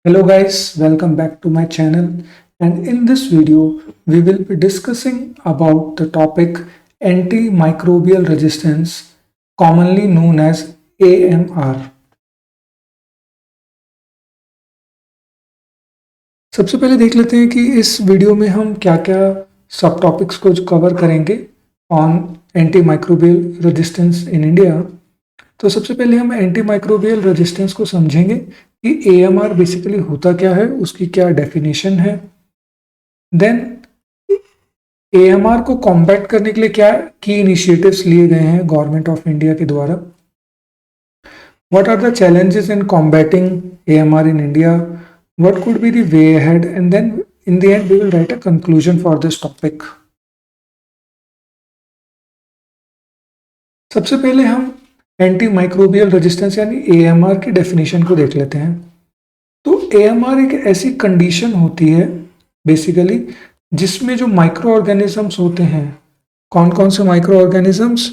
Hello guys, welcome back to my channel, and in this video we will be discussing about the topic antimicrobial resistance, commonly known as AMR. सबसे पहले देख लेते हैं कि इस video में हम क्या-क्या सब टॉपिक्स को कवर करेंगे on antimicrobial resistance in India. तो सबसे पहले हम एंटीमाइक्रोबियल रेजिस्टेंस को समझेंगे कि AMR बेसिकली होता क्या है, उसकी क्या डेफिनेशन है। देन AMR को कॉम्बैट करने के लिए क्या की इनिशिएटिव्स लिए गए हैं गवर्नमेंट ऑफ इंडिया के द्वारा। What are the challenges in combating AMR in India, what could be the way ahead, and then in the end we will write a conclusion for this topic. सबसे पहले हम antimicrobial resistance यानी AMR की definition को देख लेते हैं। तो AMR एक ऐसी कंडीशन होती है बेसिकली जिसमें जो माइक्रो ऑर्गेनिजम्स होते हैं, कौन कौन से माइक्रो ऑर्गेनिजम्स,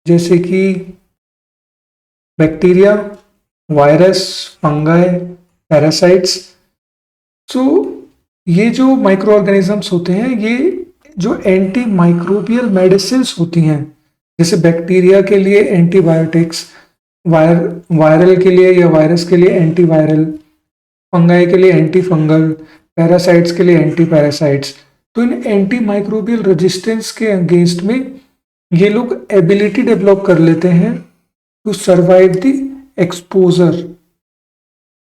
जैसे कि बैक्टीरिया, वायरस, फंगाई, पैरासाइट्स। सो ये जो माइक्रो ऑर्गेनिजम्स होते हैं, ये जो एंटी माइक्रोबियल मेडिसिन्स होती हैं, जैसे बैक्टीरिया के लिए एंटीबायोटिक्स, वायरल के लिए या वायरस के लिए एंटीवायरल, फंगाई के लिए एंटी फंगल, पैरासाइट्स के लिए एंटी पैरासाइट्स। तो इन एंटी माइक्रोबियल रेजिस्टेंस के अगेंस्ट में ये लोग एबिलिटी डेवलप कर लेते हैं टू सर्वाइव द एक्सपोजर,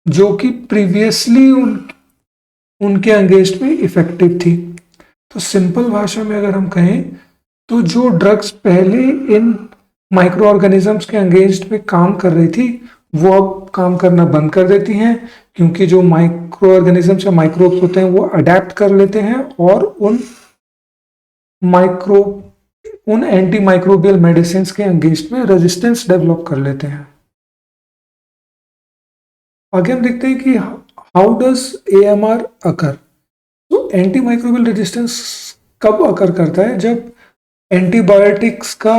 जो कि प्रीवियसली उनके अगेंस्ट में इफेक्टिव थी। तो सिंपल भाषा में अगर हम कहें तो जो ड्रग्स पहले इन माइक्रो ऑर्गेनिजम्स के अगेंस्ट में काम कर रही थी, वो अब काम करना बंद कर देती हैं, क्योंकि जो माइक्रो ऑर्गेनिजम्स या माइक्रोब्स होते हैं वो अडेप्ट कर लेते हैं और उन एंटी माइक्रोबियल मेडिसिन के अगेंस्ट में रेजिस्टेंस डेवलप कर लेते हैं। आगे हम देखते हैं कि हाउ डज AMR अकर। तो एंटी माइक्रोबियल रेजिस्टेंस कब अकर करता है? जब एंटीबायोटिक्स का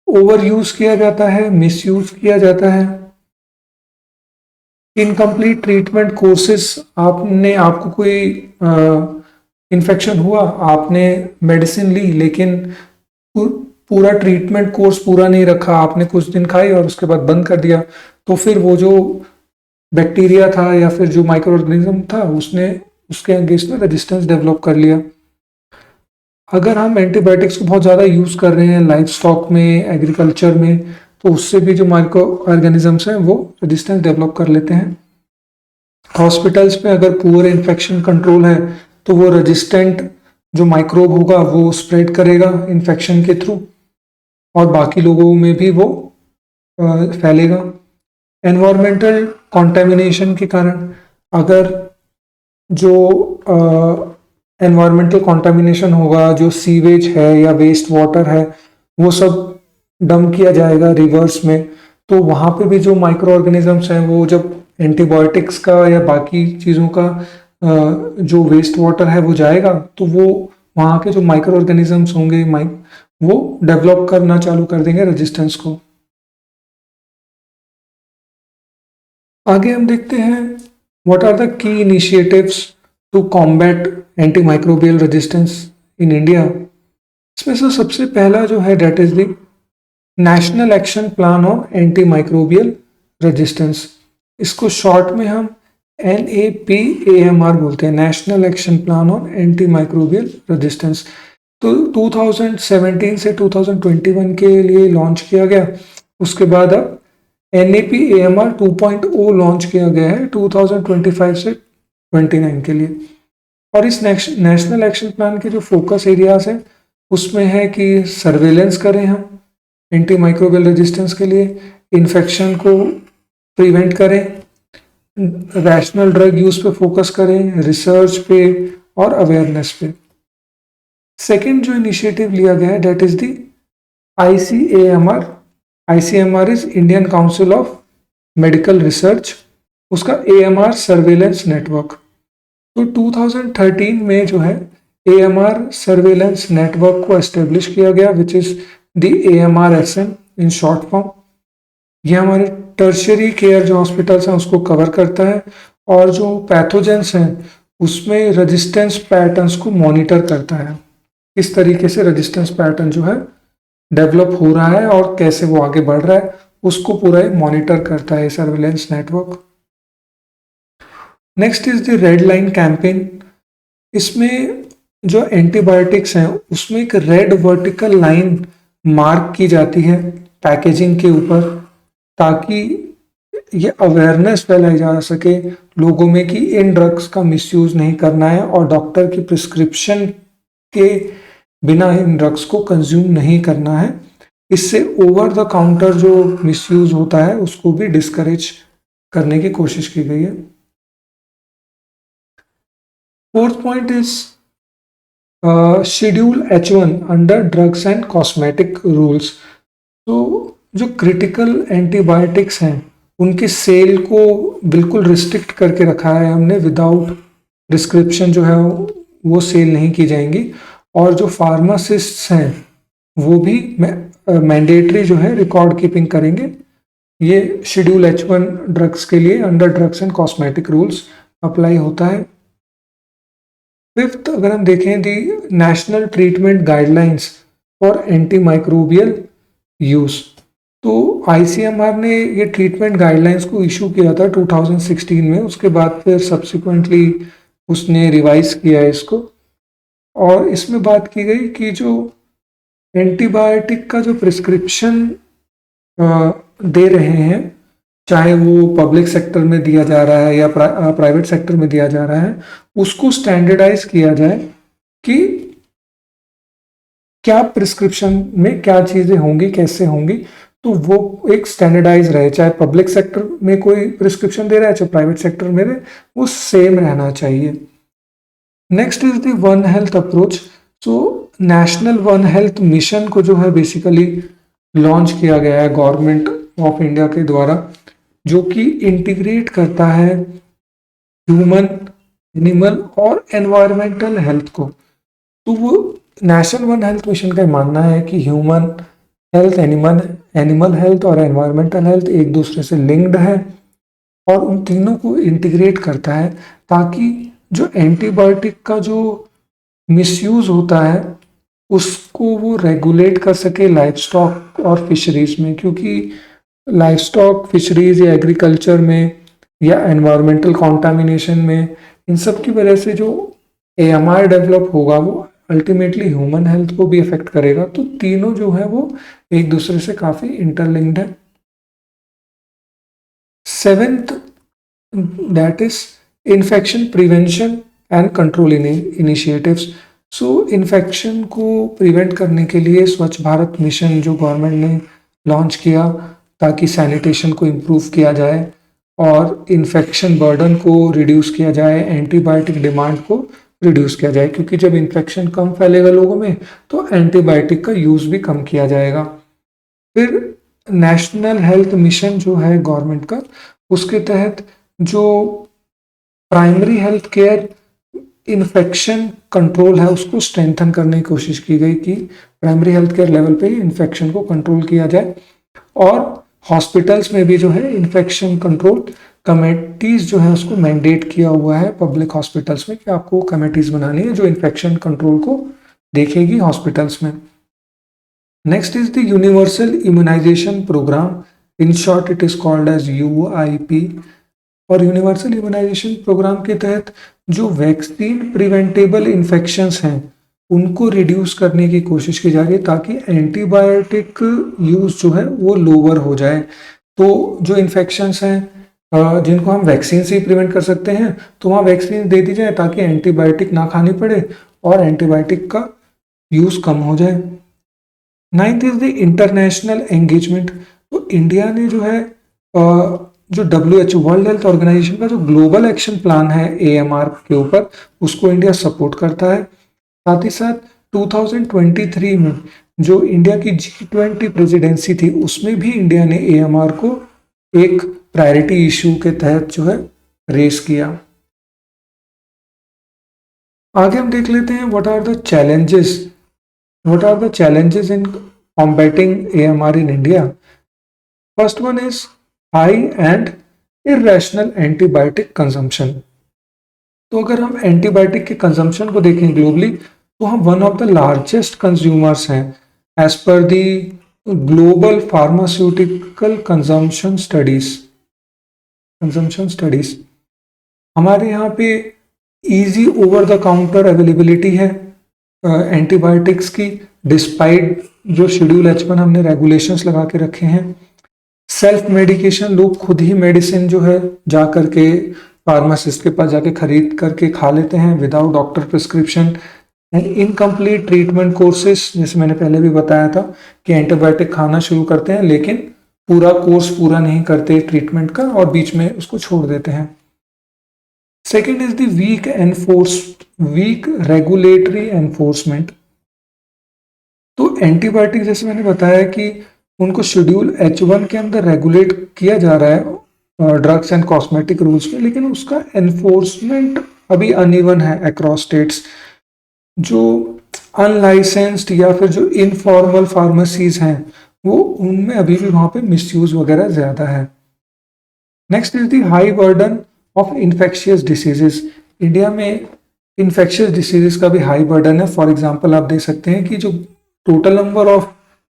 ओवर यूज किया जाता है, मिस यूज किया जाता है, इनकम्प्लीट ट्रीटमेंट कोर्सेस, आपको कोई इन्फेक्शन हुआ, आपने मेडिसिन ली लेकिन पूरा ट्रीटमेंट कोर्स पूरा नहीं रखा, आपने कुछ दिन खाई और उसके बाद बंद कर दिया, तो फिर वो जो बैक्टीरिया था या फिर जो माइक्रो ऑर्गेनिज्म था उसने उसके अगेंस्ट में रेजिस्टेंस डेवलप कर लिया। अगर हम एंटीबायोटिक्स को बहुत ज़्यादा यूज़ कर रहे हैं लाइफ स्टॉक में, एग्रीकल्चर में, तो उससे भी जो माइक्रो ऑर्गेनिजम्स हैं वो रेजिस्टेंस डेवलप कर लेते हैं। हॉस्पिटल्स में अगर पुअर इन्फेक्शन कंट्रोल है तो वो रेजिस्टेंट जो माइक्रोब होगा वो स्प्रेड करेगा इन्फेक्शन के थ्रू और बाकी लोगों में भी वो फैलेगा। एनवायरमेंटल कॉन्टेमिनेशन के कारण, अगर जो एनवायरमेंटल कॉन्टेमिनेशन होगा, जो सीवेज है या वेस्ट वाटर है वो सब डंप किया जाएगा रिवर्स में, तो वहाँ पे भी जो माइक्रो ऑर्गेनिजम्स हैं वो जब एंटीबायोटिक्स का या बाकी चीज़ों का जो वेस्ट वाटर है वो जाएगा, तो वो वहाँ के जो माइक्रो ऑर्गेनिजम्स होंगे वो डेवलप करना चालू कर देंगे रेजिस्टेंस को। आगे हम देखते हैं what are the key initiatives to combat antimicrobial resistance in India. इसमें से सबसे पहला जो है that is the national action plan on antimicrobial resistance. इसको शॉर्ट में हम NAPAMR बोलते हैं, national action plan on antimicrobial resistance. तो 2017 से 2021 के लिए लॉन्च किया गया। उसके बाद अब NAPAMR 2.0 लॉन्च किया गया है 2025 से 29 के लिए। और इस नेशनल एक्शन प्लान के जो फोकस एरियाज हैं उसमें है कि सर्वेलेंस करें हम एंटीमाइक्रोबियल रेजिस्टेंस के लिए, इन्फेक्शन को प्रिवेंट करें, रैशनल ड्रग यूज पे फोकस करें, रिसर्च पे और अवेयरनेस पे। सेकेंड जो इनिशिएटिव लिया गया है that is the ICAMR। ICMR is Indian Council of Medical Research, उसका AMR सर्वेलेंस नेटवर्क। तो 2013 में जो है AMR सर्वेलेंस नेटवर्क को एस्टेब्लिश किया गया, which is the AMRSN in short form. ये हमारे टर्शियरी केयर जो हॉस्पिटल्स हैं उसको कवर करता है और जो पैथोजेंस हैं उसमें रेजिस्टेंस पैटर्न्स को मॉनिटर करता है, किस तरीके से रेजिस्टेंस पैटर्न जो है डेवलप हो रहा है और कैसे वो आगे बढ़ रहा है, उसको पूरा मॉनिटर करता है surveillance network. Next is the red line campaign. इसमें जो एंटीबायोटिक्स हैं उसमें एक रेड वर्टिकल लाइन मार्क की जाती है पैकेजिंग के ऊपर, ताकि ये अवेयरनेस फैलाई जा सके लोगों में कि इन ड्रग्स का मिसयूज नहीं करना है और डॉक्टर की प्रिस्क्रिप्शन के बिना इन ड्रग्स को कंज्यूम नहीं करना है। इससे ओवर द काउंटर जो मिसयूज होता है उसको भी डिस्करेज करने की कोशिश की गई है। Fourth point is schedule H1 under drugs and cosmetic rules. तो जो क्रिटिकल एंटीबायोटिक्स हैं उनकी सेल को बिल्कुल रिस्ट्रिक्ट करके रखा है हमने, विदाउट प्रिस्क्रिप्शन जो है वो सेल नहीं की जाएंगी। और जो फार्मासिस्ट्स हैं वो भी मैंडेटरी जो है रिकॉर्ड कीपिंग करेंगे। ये शेड्यूल H1 ड्रग्स के लिए under drugs and cosmetic rules apply होता है। फिफ्थ, अगर हम देखें the national treatment guidelines for antimicrobial use, तो ICMR ने ये ट्रीटमेंट गाइडलाइंस को इशू किया था 2016 में। उसके बाद फिर सब्सिक्वेंटली उसने रिवाइज किया है इसको, और इसमें बात की गई कि जो एंटीबायोटिक का जो प्रिस्क्रिप्शन दे रहे हैं, चाहे वो पब्लिक सेक्टर में दिया जा रहा है या प्राइवेट सेक्टर में दिया जा रहा है, उसको स्टैंडर्डाइज किया जाए कि क्या प्रिस्क्रिप्शन में क्या चीजें होंगी, कैसे होंगी, तो वो एक स्टैंडर्डाइज रहे। चाहे पब्लिक सेक्टर में कोई प्रिस्क्रिप्शन दे रहा है, चाहे प्राइवेट सेक्टर में दे, वो सेम रहना चाहिए। Next is the one health approach. So national one health mission को जो है बेसिकली लॉन्च किया गया है गवर्नमेंट ऑफ इंडिया के द्वारा, जो कि इंटीग्रेट करता है ह्यूमन, एनिमल और एनवायरमेंटल हेल्थ को। तो वो नेशनल वन हेल्थ मिशन का मानना है कि ह्यूमन हेल्थ, एनिमल हेल्थ और एनवायरमेंटल हेल्थ एक दूसरे से लिंक्ड है और उन तीनों को इंटीग्रेट करता है, ताकि जो एंटीबायोटिक का जो मिसयूज होता है उसको वो रेगुलेट कर सके लाइफ स्टॉक और फिशरीज में। क्योंकि लाइफ स्टॉक, फिशरीज या एग्रीकल्चर में या एनवायरमेंटल कॉन्टामिनेशन में, इन सब की वजह से जो AMR डेवलप होगा वो अल्टीमेटली ह्यूमन हेल्थ को भी अफेक्ट करेगा। तो तीनों जो है वो एक दूसरे से काफी इंटरलिंक्ड है। Seventh, that is infection prevention and control initiatives. So infection को प्रिवेंट करने के लिए स्वच्छ भारत मिशन जो गवर्नमेंट ने लॉन्च किया, ताकि सैनिटेशन को इम्प्रूव किया जाए और इन्फेक्शन बर्डन को रिड्यूस किया जाए, एंटीबायोटिक डिमांड को रिड्यूस किया जाए। क्योंकि जब इन्फेक्शन कम फैलेगा लोगों में तो एंटीबायोटिक का यूज भी कम किया जाएगा। फिर नेशनल हेल्थ मिशन जो है गवर्नमेंट का, उसके तहत जो primary health care infection control है उसको स्ट्रेंथन करने की कोशिश की गई कि प्राइमरी हेल्थ केयर लेवल पे इन्फेक्शन को कंट्रोल किया जाए। और हॉस्पिटल्स में भी जो है इन्फेक्शन कंट्रोल कमेटीज जो है उसको मैंडेट किया हुआ है पब्लिक हॉस्पिटल्स में कि आपको कमेटीज बनानी है जो इन्फेक्शन कंट्रोल को देखेगी हॉस्पिटल्स में। Next is the universal immunisation programme, in short it is called as UIP। और यूनिवर्सल इम्यूनाइजेशन प्रोग्राम के तहत जो वैक्सीन प्रिवेंटेबल इन्फेक्शंस हैं उनको रिड्यूस करने की कोशिश की जा रही है, ताकि एंटीबायोटिक यूज जो है वो लोअर हो जाए। तो जो इन्फेक्शंस हैं जिनको हम वैक्सीन से ही प्रिवेंट कर सकते हैं, तो वहाँ वैक्सीन दे दी जाए ताकि एंटीबायोटिक ना खानी पड़े और एंटीबायोटिक का यूज कम हो जाए। Ninth is the international engagement. तो इंडिया ने जो है जो WHO वर्ल्ड हेल्थ ऑर्गेनाइजेशन का जो ग्लोबल एक्शन प्लान है AMR के ऊपर, उसको इंडिया सपोर्ट करता है। साथ ही साथ 2023 में जो इंडिया की G20 प्रेसिडेंसी थी उसमें भी इंडिया ने AMR को एक प्रायोरिटी इशू के तहत जो है रेस किया। आगे हम देख लेते हैं what are the challenges in combating AMR in India. First one is high and irrational antibiotic consumption. तो अगर हम एंटीबायोटिक के कंजम्पशन को देखें ग्लोबली, तो हम one of the largest consumers हैं as per the global pharmaceutical consumption studies. हमारे यहाँ पे easy over the counter availability है एंटीबायोटिक्स की, डिस्पाइट जो शेड्यूल H1 हमने रेगुलेशंस लगा के रखे हैं। सेल्फ मेडिकेशन, लोग खुद ही मेडिसिन जो है जा करके फार्मासिस्ट के पास जाके खरीद करके खा लेते हैं without doctor prescription. And incomplete treatment courses, जैसे मैंने पहले भी बताया था कि एंटीबायोटिक खाना शुरू करते हैं लेकिन पूरा कोर्स पूरा नहीं करते ट्रीटमेंट का और बीच में उसको छोड़ देते हैं। Second is the weak regulatory enforcement. तो एंटीबायोटिक जैसे मैंने बताया कि उनको शेड्यूल H1 के अंदर रेगुलेट किया जा रहा है ड्रग्स एंड कॉस्मेटिक रूल्स में, लेकिन उसका एनफोर्समेंट अभी अनइवन है अक्रॉस स्टेट्स। जो अनलाइसेंस्ड या फिर जो इनफॉर्मल फार्मेसीज हैं वो उनमें अभी भी वहां पे मिसयूज वगैरह ज्यादा है। Next is the high burden of infectious diseases. India में इन्फेक्शियस डिसीजेस का भी हाई बर्डन है। फॉर एग्जांपल आप देख सकते हैं कि जो total number of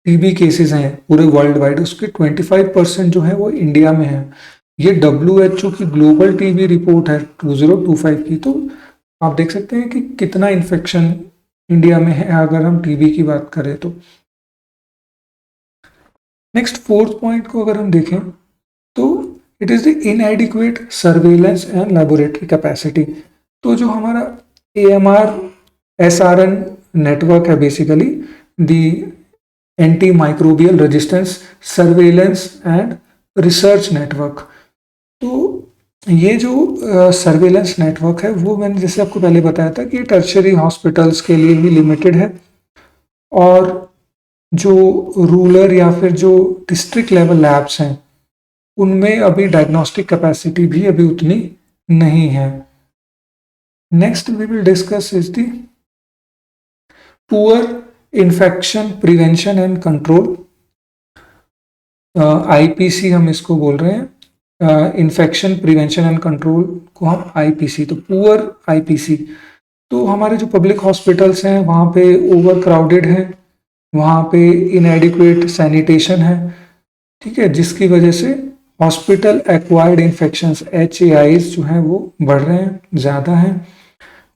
TB cases हैं पूरे वर्ल्ड वाइड, उसके 25% जो है वो इंडिया में है। ये WHO की ग्लोबल टीबी रिपोर्ट है 2025 की। तो आप देख सकते हैं कि कितना इन्फेक्शन इंडिया में है अगर हम टीबी की बात करें तो। नेक्स्ट फोर्थ पॉइंट को अगर हम देखें तो it is the इनएडिक्वेट surveillance and laboratory capacity. तो जो हमारा AMR SRN नेटवर्क है, basically the anti microbial resistance surveillance and research network. तो ये जो सर्वेलेंस नेटवर्क है वो मैंने जैसे आपको पहले बताया था कि टर्शरी हॉस्पिटल्स के लिए ही लिमिटेड है, और जो रूरल या फिर जो डिस्ट्रिक्ट लेवल लैब्स हैं उनमें अभी डायग्नोस्टिक कैपेसिटी भी अभी उतनी नहीं है। Next we will discuss is the poor infection prevention and control. IPC हम इसको बोल रहे हैं, इन्फेक्शन प्रिवेंशन एंड कंट्रोल को हम IPC, तो पुअर IPC। तो हमारे जो पब्लिक हॉस्पिटल्स हैं वहाँ पे ओवर क्राउडेड है, वहाँ पे इनएडिक्वेट सैनिटेशन है, ठीक है, जिसकी वजह से हॉस्पिटल एक्वायर्ड इन्फेक्शंस HAIs जो हैं वो बढ़ रहे हैं, ज़्यादा हैं।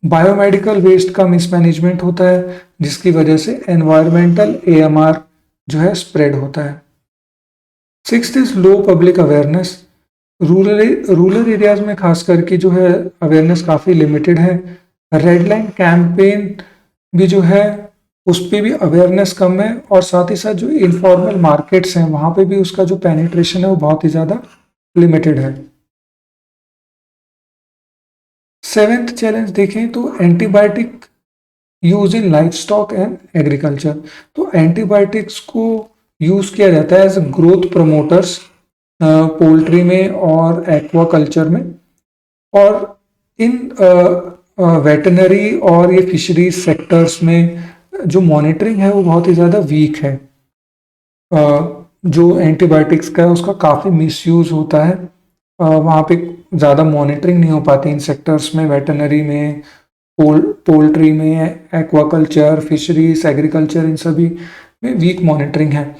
बायोमेडिकल वेस्ट का मिसमैनेजमेंट होता है जिसकी वजह से एनवायरमेंटल AMR जो है स्प्रेड होता है। Sixth is low public awareness. Rural areas में खास करके जो है अवेयरनेस काफ़ी लिमिटेड है। रेड लाइन कैंपेन भी जो है उस पर भी अवेयरनेस कम है, और साथ ही साथ जो इनफॉर्मल मार्केट्स हैं वहाँ पे भी उसका जो पेनिट्रेशन है वो बहुत ही ज़्यादा लिमिटेड है। सेवेंथ चैलेंज देखें तो antibiotic use in life stock and agriculture. तो एंटीबायोटिक्स को यूज किया जाता है एज ग्रोथ प्रमोटर्स पोल्ट्री में और एक्वाकल्चर में, और इन वेटनरी और ये फिशरीज सेक्टर्स में जो मॉनिटरिंग है वो बहुत ही ज़्यादा वीक है। जो एंटीबायोटिक्स का है उसका काफ़ी मिसयूज होता है, वहाँ पे ज़्यादा मॉनिटरिंग नहीं हो पाती इन सेक्टर्स में, वेटनरी में, पोल्ट्री में, एक्वाकल्चर, फिशरीज, एग्रीकल्चर, इन सभी में वीक मॉनिटरिंग है।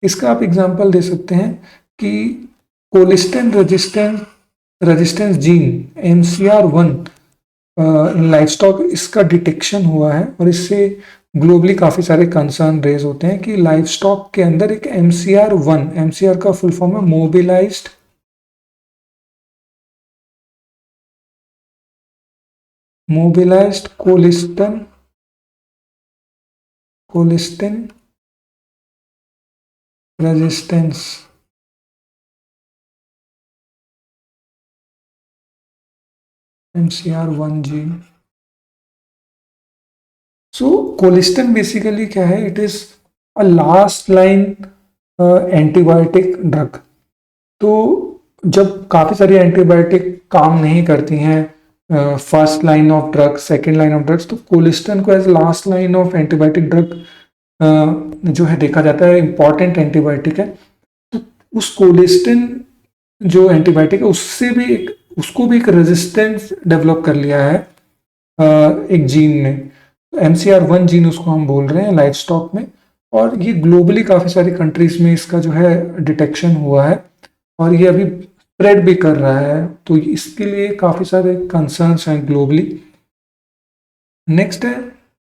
इसका आप एग्जांपल दे सकते हैं कि कोलिस्टेन रेजिस्टेंस जीन MCR1 इन लाइफस्टॉक, इसका डिटेक्शन हुआ है, और इससे ग्लोबली काफ़ी सारे कंसर्न रेज होते हैं कि लाइफस्टॉक के अंदर एक MCR का फुल फॉर्म है mobilised colistin resistance. MCR1 gene. So colistin basically क्या है, it is a last line antibiotic drug. तो जब काफ़ी सारी एंटीबायोटिक काम नहीं करती हैं, first line of drug, second line of drugs, तो कोलिस्टेन को as last line of antibiotic drug जो है देखा जाता है, इंपॉर्टेंट एंटीबायोटिक है। तो उस कोलिस्टेन जो एंटीबायोटिक है उससे भी उसको भी एक रेजिस्टेंस डेवलप कर लिया है एक जीन ने। MCR1 जीन उसको हम बोल रहे हैं लाइव स्टॉक में, और ये ग्लोबली काफ़ी सारी कंट्रीज में इसका जो है डिटेक्शन हुआ है और ये अभी स्प्रेड भी कर रहा है, तो इसके लिए काफ़ी सारे कंसर्न्स हैं ग्लोबली। नेक्स्ट है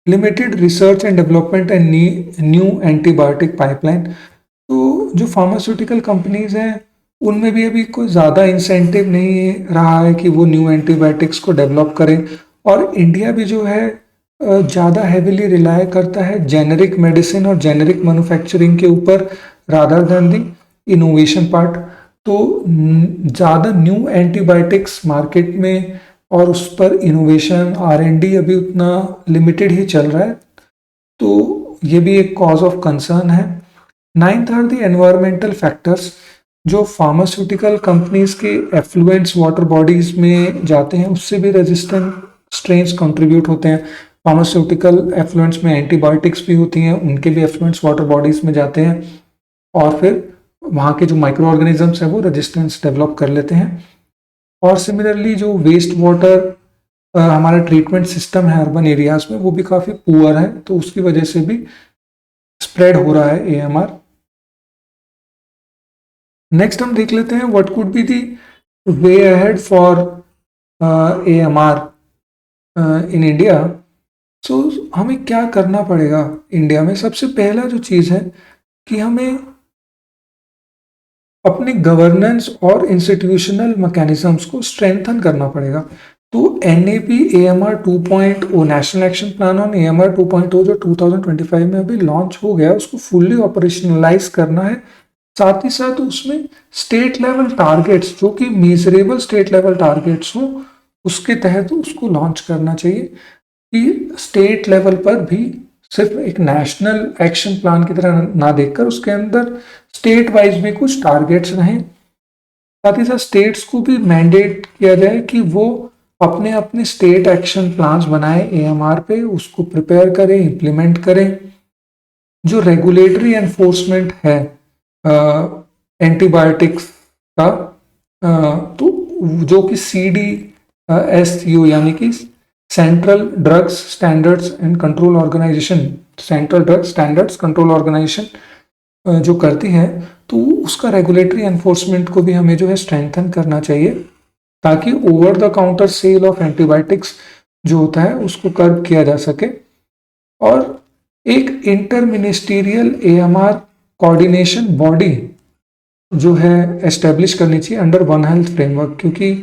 limited research and development and new antibiotic pipeline. तो जो फार्मास्यूटिकल कंपनीज हैं उनमें भी अभी कोई ज़्यादा इंसेंटिव नहीं रहा है कि वो न्यू एंटीबायोटिक्स को डेवलप करें, और इंडिया भी जो है ज़्यादा हैविली रिलाय करता है जेनेरिक मेडिसिन और जेनेरिक मैन्युफैक्चरिंग के ऊपर रादर देन दी इनोवेशन पार्ट। तो ज़्यादा न्यू एंटीबायोटिक्स मार्केट में और उस पर इनोवेशन R&D अभी उतना लिमिटेड ही चल रहा है, तो ये भी एक कॉज ऑफ कंसर्न है। Ninth are the environmental factors, जो फार्मास्यूटिकल कंपनीज के एफ्लुएंट्स वाटर बॉडीज में जाते हैं उससे भी रेजिस्टेंट स्ट्रेन्स कंट्रीब्यूट होते हैं। फार्मास्यूटिकल एफ्लुएंट्स में एंटीबायोटिक्स भी होती हैं, उनके भी एफ्लुएंट्स वाटर बॉडीज में जाते हैं और फिर वहाँ के जो माइक्रो ऑर्गेनिजम्स हैं वो रेजिस्टेंस डेवलप कर लेते हैं। और सिमिलरली जो वेस्ट वाटर हमारा ट्रीटमेंट सिस्टम है अर्बन एरियाज में वो भी काफ़ी पुअर है, तो उसकी वजह से भी स्प्रेड हो रहा है AMR। नेक्स्ट हम देख लेते हैं what could be the way ahead for AMR in India. So हमें क्या करना पड़ेगा इंडिया में? सबसे पहला जो चीज़ है कि हमें अपने गवर्नेंस और इंस्टीट्यूशनल मैकेनिज्म्स को स्ट्रेंथन करना पड़ेगा। तो NAP AMR 2.0 national action plan on AMR 2.0 जो 2025 में अभी लॉन्च हो गया उसको फुल्ली ऑपरेशनलाइज करना है। साथ ही साथ उसमें स्टेट लेवल टारगेट्स जो कि मीजरेबल स्टेट लेवल टारगेट्स हो उसके तहत उसको लॉन्च करना चाहिए कि स्टेट लेवल पर भी सिर्फ एक नेशनल एक्शन प्लान की तरह ना देखकर उसके अंदर स्टेट वाइज भी कुछ टारगेट्स रहें। साथ ही साथ स्टेट्स को भी मैंडेट किया जाए कि वो अपने अपने स्टेट एक्शन प्लान्स बनाए AMR पे, उसको प्रिपेयर करें, इम्प्लीमेंट करें। जो रेगुलेटरी एनफोर्समेंट है एंटीबायोटिक्स का, तो जो कि CDSU यानी कि central drugs standards and control organisation, central drugs standards control organisation जो करती है, तो उसका रेगुलेटरी एनफोर्समेंट को भी हमें जो है स्ट्रेंथन करना चाहिए ताकि over the counter sale of antibiotics जो होता है उसको कर्ब किया जा सके। और एक inter ministerial AMR coordination body जो है एस्टेब्लिश करनी चाहिए अंडर वन हेल्थ फ्रेमवर्क, क्योंकि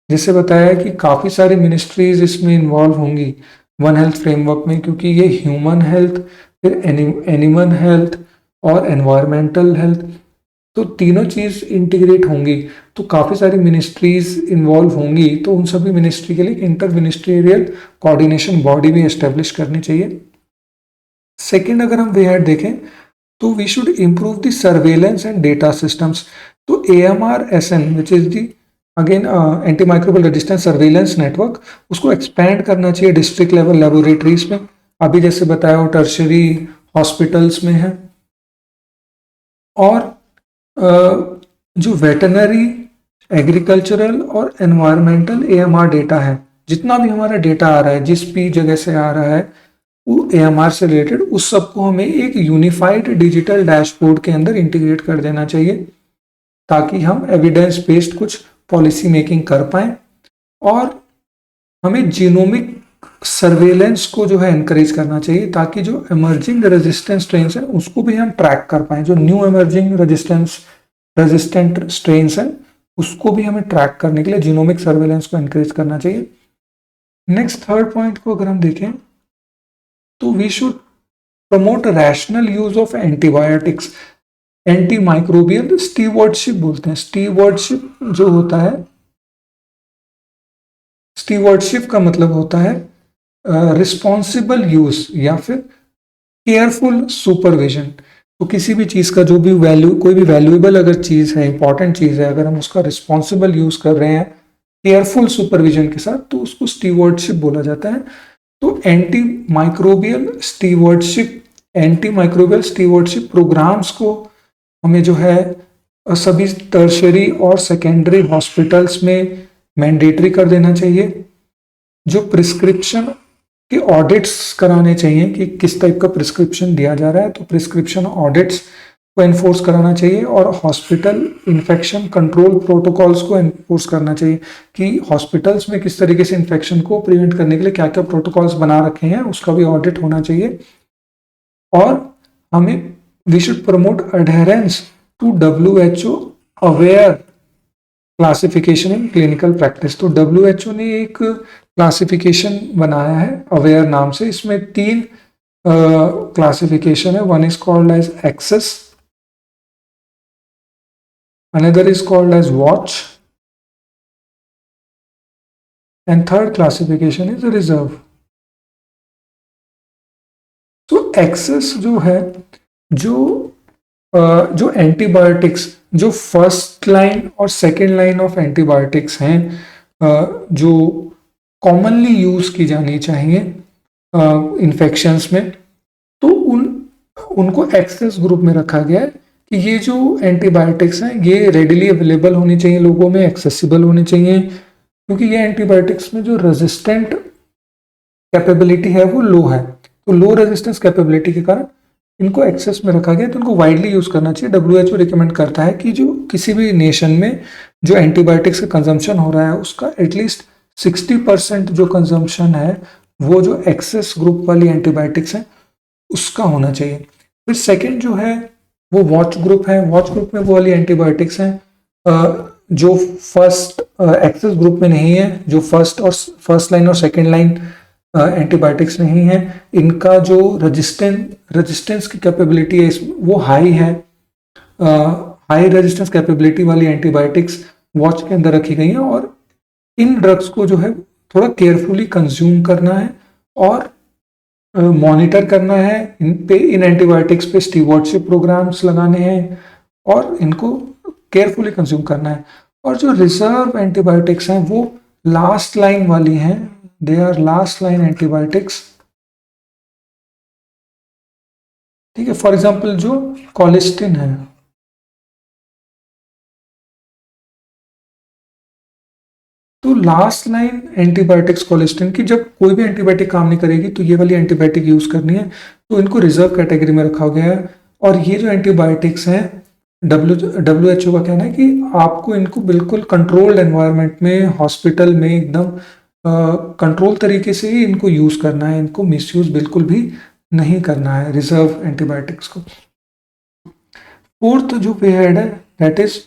जैसे बताया कि काफ़ी सारी मिनिस्ट्रीज इसमें इन्वॉल्व होंगी वन हेल्थ फ्रेमवर्क में, क्योंकि ये ह्यूमन हेल्थ, फिर एनिमल हेल्थ और एनवायरमेंटल हेल्थ, तो तीनों चीज़ इंटीग्रेट होंगी, तो काफ़ी सारी मिनिस्ट्रीज इन्वॉल्व होंगी, तो उन सभी मिनिस्ट्री के लिए इंटर मिनिस्ट्रियल कोऑर्डिनेशन बॉडी भी एस्टेब्लिश करनी चाहिए। सेकेंड अगर हम वे हेड देखें तो we should improve the surveillance and data systems. तो AMR-SN which is the again anti microbial resistance surveillance network, उसको एक्सपैंड करना चाहिए डिस्ट्रिक्ट लेवल लेबोरेटरीज में। अभी जैसे बताया वो टर्शरी हॉस्पिटल्स में है। और जो वेटनरी, एग्रीकल्चरल और एनवायरमेंटल AMR डेटा है, जितना भी हमारा डेटा आ रहा है जिस भी जगह से आ रहा है वो AMR से रिलेटेड, उस सबको हमें एक यूनिफाइड डिजिटल डैशबोर्ड के अंदर इंटीग्रेट कर देना चाहिए ताकि हम एविडेंस बेस्ड कुछ पॉलिसी मेकिंग कर पाएं। और हमें जीनोमिक सर्वेलेंस को जो है एनकरेज करना चाहिए ताकि जो इमर्जिंग रेजिस्टेंस स्ट्रेन्स हैं उसको भी हम ट्रैक कर पाएं। जो न्यू इमर्जिंग रेजिस्टेंट स्ट्रेन्स हैं उसको भी हमें ट्रैक करने के लिए जीनोमिक सर्वेलेंस को एनकरेज करना चाहिए। नेक्स्ट थर्ड पॉइंट को अगर हम देखें तो we should promote rational use of antibiotics, anti microbial stewardship बोलते हैं। स्टीवर्डशिप जो होता है, स्टीवर्डशिप का मतलब होता है रिस्पॉन्सिबल यूज या फिर केयरफुल सुपरविजन। तो किसी भी चीज़ का जो भी वैल्यू, कोई भी वैल्यूएबल अगर चीज़ है, इंपॉर्टेंट चीज़ है, अगर हम उसका रिस्पॉन्सिबल यूज कर रहे हैं केयरफुल सुपरविजन के साथ, तो उसको स्टीवर्डशिप बोला जाता है। तो एंटी माइक्रोबियल स्टीवर्डशिप प्रोग्राम्स को हमें जो है सभी टर्शरी और सेकेंडरी हॉस्पिटल्स में मैंडेटरी कर देना चाहिए। जो प्रिस्क्रिप्शन के ऑडिट्स कराने चाहिए कि किस टाइप का प्रिस्क्रिप्शन दिया जा रहा है, तो प्रिस्क्रिप्शन ऑडिट्स को एनफोर्स कराना चाहिए। और हॉस्पिटल इन्फेक्शन कंट्रोल प्रोटोकॉल्स को एनफोर्स करना चाहिए कि हॉस्पिटल्स में किस तरीके से इन्फेक्शन को प्रिवेंट करने के लिए क्या क्या प्रोटोकॉल्स बना रखे हैं, उसका भी ऑडिट होना चाहिए। और हमें we should promote adherence to WHO AWaRe classification in clinical practice. तो WHO ने एक क्लासिफिकेशन बनाया है अवेयर नाम से। इसमें 3 क्लासिफिकेशन है। One is called as access, another is called as watch, and third classification is reserve. तो एक्सेस जो है, जो एंटीबायोटिक्स, जो फर्स्ट लाइन और सेकेंड लाइन ऑफ एंटीबायोटिक्स हैं, जो कॉमनली यूज की जानी चाहिए इन्फेक्शंस में, तो उनको एक्सेस ग्रुप में रखा गया है कि ये जो एंटीबायोटिक्स हैं ये रेडिली अवेलेबल होनी चाहिए, लोगों में एक्सेसिबल होनी चाहिए, क्योंकि ये एंटीबायोटिक्स में जो रेजिस्टेंट कैपेबिलिटी है वो लो है। तो लो रेजिस्टेंस कैपेबिलिटी के कारण इनको एक्सेस में रखा गया, तो इनको वाइडली यूज करना चाहिए। WHO रिकमेंड करता है कि जो किसी भी नेशन में जो एंटीबायोटिक्स का कंजम्पशन हो रहा है उसका एटलीस्ट 60% जो कंजम्पशन है वो जो एक्सेस ग्रुप वाली एंटीबायोटिक्स है उसका होना चाहिए। फिर सेकेंड जो है वो वॉच ग्रुप है। वॉच ग्रुप में वो वाली एंटीबायोटिक्स हैं जो फर्स्ट एक्सेस ग्रुप में नहीं है, जो फर्स्ट लाइन और सेकेंड लाइन एंटीबायोटिक्स नहीं है। इनका जो रेजिस्टेंस की कैपेबिलिटी है वो हाई है। हाई रेजिस्टेंस कैपेबिलिटी वाली एंटीबायोटिक्स वॉच के अंदर रखी गई हैं, और इन ड्रग्स को जो है थोड़ा केयरफुली कंज्यूम करना है और मॉनिटर करना है। इन एंटीबायोटिक्स पे स्टीवर्डशिप प्रोग्राम्स लगाने हैं और इनको केयरफुली कंज्यूम करना है। और जो रिजर्व एंटीबायोटिक्स हैं वो लास्ट लाइन वाली हैं, they are last line antibiotics. ठीक है, फॉर एग्जांपल जो कोलिस्टिन है, तो लास्ट लाइन एंटीबायोटिक्स कोलिस्टिन की, जब कोई भी एंटीबायोटिक काम नहीं करेगी तो ये वाली एंटीबायोटिक यूज करनी है, तो इनको रिजर्व कैटेगरी में रखा गया है। और ये जो एंटीबायोटिक्स हैं WHO का कहना है कि आपको इनको बिल्कुल कंट्रोल्ड एनवायरनमेंट में, हॉस्पिटल में एकदम कंट्रोल तरीके से ही इनको यूज करना है, इनको मिसयूज बिल्कुल भी नहीं करना है रिजर्व एंटीबायोटिक्स को। फोर्थ जो पीरियड है that is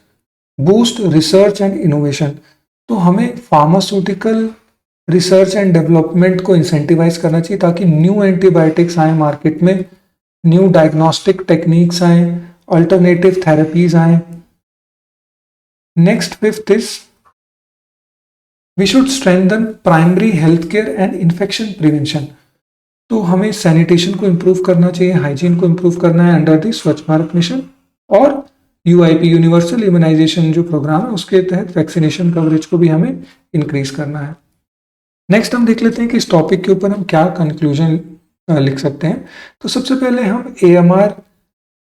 boost research and innovation. तो हमें फार्मास्यूटिकल रिसर्च एंड डेवलपमेंट को इंसेंटिवाइज करना चाहिए ताकि न्यू एंटीबायोटिक्स आए मार्केट में, न्यू डायग्नोस्टिक टेक्निक्स आए, अल्टरनेटिव थेरेपीज आए। Next fifth is we should strengthen primary health care and infection prevention. तो हमें सैनिटेशन को इम्प्रूव करना चाहिए, हाइजीन को इम्प्रूव करना है अंडर द स्वच्छ भारत मिशन। और UIP यूनिवर्सल इम्यूनाइजेशन जो प्रोग्राम है उसके तहत वैक्सीनेशन कवरेज को भी हमें इंक्रीज करना है। नेक्स्ट हम देख लेते हैं कि इस टॉपिक के ऊपर हम क्या कंक्लूजन लिख सकते हैं। तो सबसे पहले हम AMR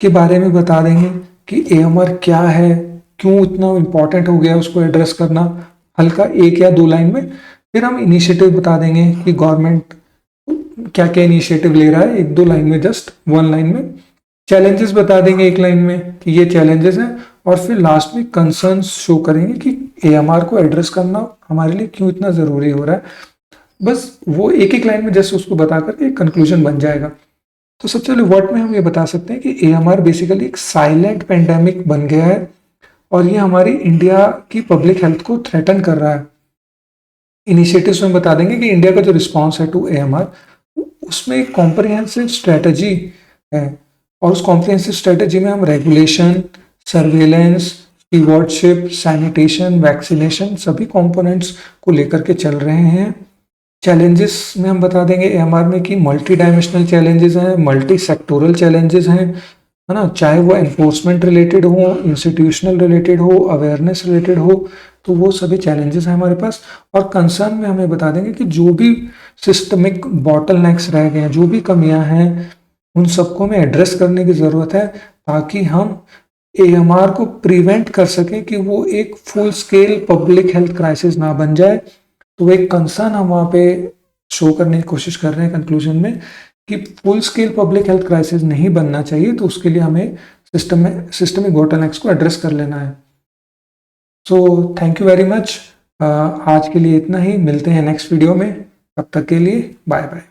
के बारे में बता देंगे कि AMR क्या है, क्यों इतना इम्पोर्टेंट हो गया उसको एड्रेस करना, हल्का 1 या 2 लाइन में। फिर हम इनिशिएटिव बता देंगे कि गवर्नमेंट क्या क्या इनिशिएटिव ले रहा है, 1-2 लाइन में, जस्ट 1 लाइन में। चैलेंजेस बता देंगे 1 लाइन में कि ये चैलेंजेस हैं, और फिर लास्ट में कंसर्न्स शो करेंगे कि AMR को एड्रेस करना हमारे लिए क्यों इतना ज़रूरी हो रहा है। बस वो 1-1 लाइन में जस्ट उसको बता करके एक कंक्लूजन बन जाएगा। तो सबसे पहले वर्ड में हम ये बता सकते हैं कि AMR बेसिकली एक साइलेंट पेंडेमिक बन गया है और ये हमारी इंडिया की पब्लिक हेल्थ को थ्रेटन कर रहा है। इनिशिएटिव्स में बता देंगे कि इंडिया का जो रिस्पॉन्स है टू AMR उसमें एक कॉम्प्रिहेंसिव स्ट्रेटजी है, और उस कॉम्प्रिहेंसिव स्ट्रेटजी में हम regulation, surveillance, stewardship, sanitation, vaccination सभी कंपोनेंट्स को लेकर के चल रहे हैं। चैलेंजेस में हम बता देंगे AMR में कि मल्टी डायमेंशनल चैलेंजेस हैं, मल्टी सेक्टोरल चैलेंजेस हैं, है ना, चाहे वो एनफोर्समेंट रिलेटेड हो, इंस्टीट्यूशनल रिलेटेड हो, अवेयरनेस रिलेटेड हो, तो वो सभी चैलेंजेस हैं हमारे पास। और कंसर्न में हमें बता देंगे कि जो भी सिस्टमिक बॉटलनेक्स रह गए हैं, जो भी कमियां हैं, उन सबको हमें एड्रेस करने की ज़रूरत है ताकि हम AMR को प्रिवेंट कर सकें कि वो एक full scale public health crisis ना बन जाए। तो एक कंसर्न हम वहाँ पे शो करने की कोशिश कर रहे हैं कंक्लूजन में कि full scale public health crisis नहीं बनना चाहिए, तो उसके लिए हमें सिस्टमिक बोटलनेक्स को एड्रेस कर लेना है। So thank you very much. आज के लिए इतना ही, मिलते हैं नेक्स्ट वीडियो में, तब तक के लिए बाय बाय।